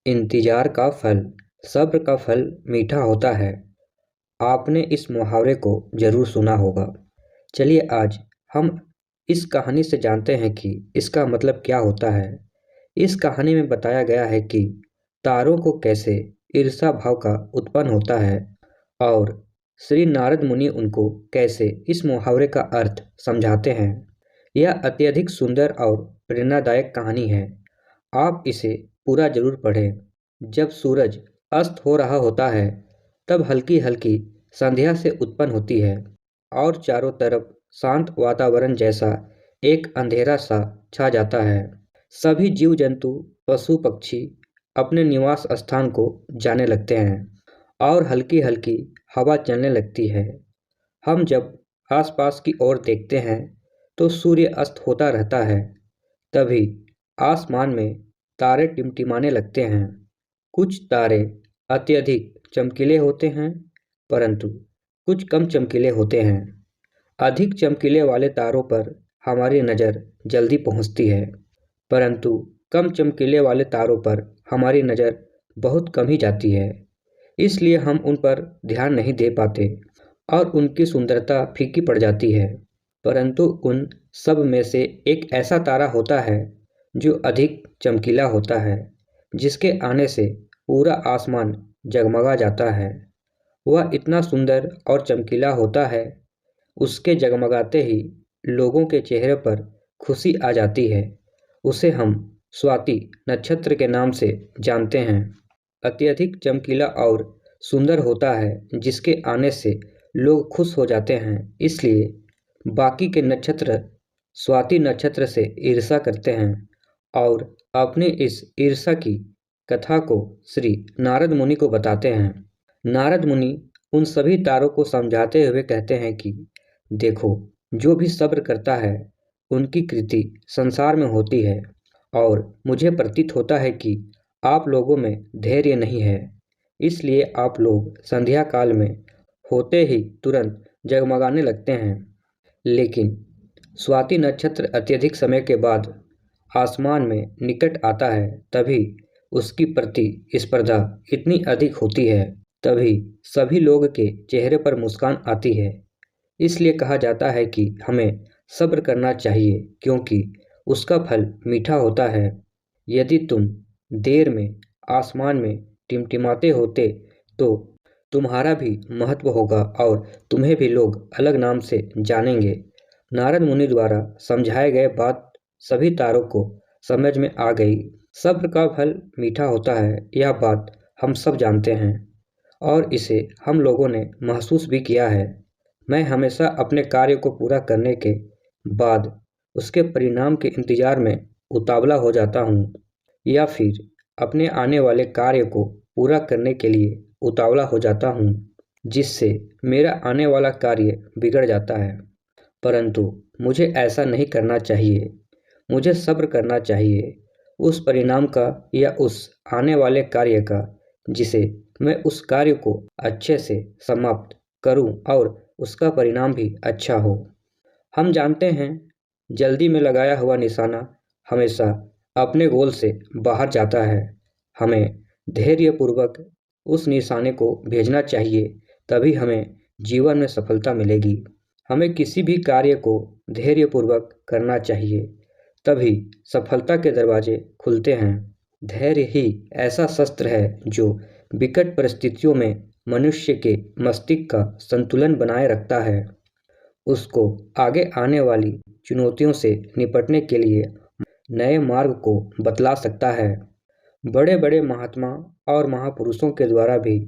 इंतजार का फल, सब्र का फल मीठा होता है। आपने इस मुहावरे को जरूर सुना होगा। चलिए आज हम इस कहानी से जानते हैं कि इसका मतलब क्या होता है। इस कहानी में बताया गया है कि तारों को कैसे ईर्षा भाव का उत्पन्न होता है और श्री नारद मुनि उनको कैसे इस मुहावरे का अर्थ समझाते हैं। यह अत्यधिक सुंदर और प्रेरणादायक कहानी है। आप इसे पूरा जरूर पढ़ें। जब सूरज अस्त हो रहा होता है तब हल्की हल्की संध्या से उत्पन्न होती है और चारों तरफ शांत वातावरण जैसा एक अंधेरा सा छा जाता है। सभी जीव जंतु, पशु पक्षी अपने निवास स्थान को जाने लगते हैं और हल्की हल्की हवा चलने लगती है। हम जब आसपास की ओर देखते हैं तो सूर्य अस्त होता रहता है। तभी आसमान में तारे टिमटिमाने लगते हैं। कुछ तारे अत्यधिक चमकीले होते हैं, परंतु कुछ कम चमकीले होते हैं। अधिक चमकीले वाले तारों पर हमारी नज़र जल्दी पहुंचती है, परंतु कम चमकीले वाले तारों पर हमारी नज़र बहुत कम ही जाती है। इसलिए हम उन पर ध्यान नहीं दे पाते और उनकी सुंदरता फीकी पड़ जाती है। परंतु उन सब में से एक ऐसा तारा होता है जो अधिक चमकीला होता है, जिसके आने से पूरा आसमान जगमगा जाता है। वह इतना सुंदर और चमकीला होता है, उसके जगमगाते ही लोगों के चेहरे पर खुशी आ जाती है। उसे हम स्वाति नक्षत्र के नाम से जानते हैं। अत्यधिक चमकीला और सुंदर होता है, जिसके आने से लोग खुश हो जाते हैं। इसलिए बाकी के नक्षत्र स्वाति नक्षत्र से ईर्ष्या करते हैं और अपने इस ईर्ष्या की कथा को श्री नारद मुनि को बताते हैं। नारद मुनि उन सभी तारों को समझाते हुए कहते हैं कि देखो, जो भी सब्र करता है उनकी कृति संसार में होती है और मुझे प्रतीत होता है कि आप लोगों में धैर्य नहीं है। इसलिए आप लोग संध्या काल में होते ही तुरंत जगमगाने लगते हैं। लेकिन स्वाति नक्षत्र अत्यधिक समय के बाद आसमान में निकट आता है, तभी उसकी प्रतिस्पर्धा इतनी अधिक होती है, तभी सभी लोग के चेहरे पर मुस्कान आती है। इसलिए कहा जाता है कि हमें सब्र करना चाहिए, क्योंकि उसका फल मीठा होता है। यदि तुम देर में आसमान में टिमटिमाते होते तो तुम्हारा भी महत्व होगा और तुम्हें भी लोग अलग नाम से जानेंगे। नारद मुनि द्वारा समझाए गए बात सभी तारों को समझ में आ गई। सब्र का फल मीठा होता है, यह बात हम सब जानते हैं और इसे हम लोगों ने महसूस भी किया है। मैं हमेशा अपने कार्य को पूरा करने के बाद उसके परिणाम के इंतजार में उतावला हो जाता हूँ, या फिर अपने आने वाले कार्य को पूरा करने के लिए उतावला हो जाता हूँ, जिससे मेरा आने वाला कार्य बिगड़ जाता है। परंतु मुझे ऐसा नहीं करना चाहिए। मुझे सब्र करना चाहिए उस परिणाम का या उस आने वाले कार्य का, जिसे मैं उस कार्य को अच्छे से समाप्त करूं और उसका परिणाम भी अच्छा हो। हम जानते हैं, जल्दी में लगाया हुआ निशाना हमेशा अपने गोल से बाहर जाता है। हमें धैर्यपूर्वक उस निशाने को भेजना चाहिए, तभी हमें जीवन में सफलता मिलेगी। हमें किसी भी कार्य को धैर्यपूर्वक करना चाहिए, तभी सफलता के दरवाजे खुलते हैं। धैर्य ही ऐसा शस्त्र है जो विकट परिस्थितियों में मनुष्य के मस्तिष्क का संतुलन बनाए रखता है। उसको आगे आने वाली चुनौतियों से निपटने के लिए नए मार्ग को बतला सकता है। बड़े बड़े महात्मा और महापुरुषों के द्वारा भी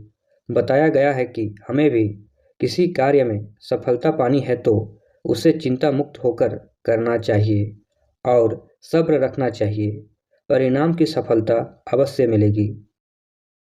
बताया गया है कि हमें भी किसी कार्य में सफलता पानी है तो उसे चिंता मुक्त होकर करना चाहिए और सब्र रखना चाहिए। परिणाम की सफलता अवश्य मिलेगी।